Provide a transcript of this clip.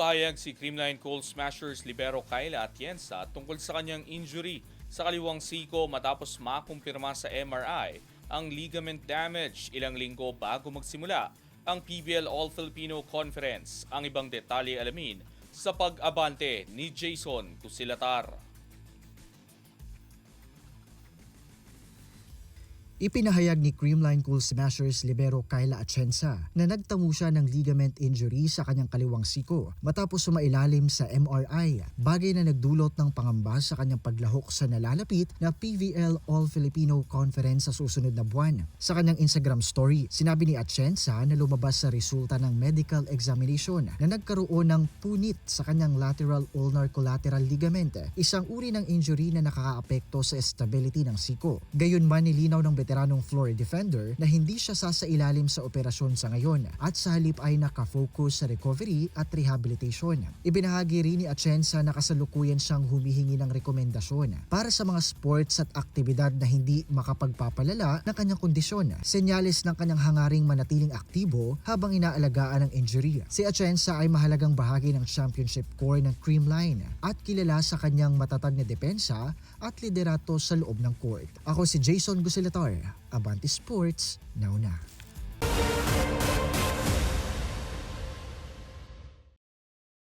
Nagpahayag si Creamline Cold Smashers libero Kayla Atienza tungkol sa kanyang injury sa kaliwang siko matapos makumpirma sa MRI ang ligament damage ilang linggo bago magsimula ang PBL All-Filipino Conference. Ang ibang detalye alamin sa pag-abante ni Jason Cusilatar. Ipinahayag ni Creamline Cold Smashers libero Kayla Atienza na nagtamo siya ng ligament injury sa kanyang kaliwang siko matapos sumailalim sa MRI, bagay na nagdulot ng pangamba sa kanyang paglahok sa nalalapit na PVL All-Filipino Conference sa susunod na buwan. Sa kanyang Instagram story, sinabi ni Atienza na lumabas sa resulta ng medical examination na nagkaroon ng punit sa kanyang lateral ulnar collateral ligament, isang uri ng injury na nakakaapekto sa stability ng siko. Gayunman, nilinaw ng veteranong floor defender na hindi siya sasailalim sa operasyon sa ngayon at sa halip ay nakafocus sa recovery at rehabilitation. Ibinahagi rin ni Atienza na kasalukuyan siyang humihingi ng rekomendasyon para sa mga sports at aktibidad na hindi makapagpapalala ng kanyang kondisyon. Senyales ng kanyang hangaring manatiling aktibo habang inaalagaan ng injury. Si Atienza ay mahalagang bahagi ng championship core ng Creamline at kilala sa kanyang matatag na depensa at liderato sa loob ng court. Ako si Jason Cusilatar, Abante Sports, now na.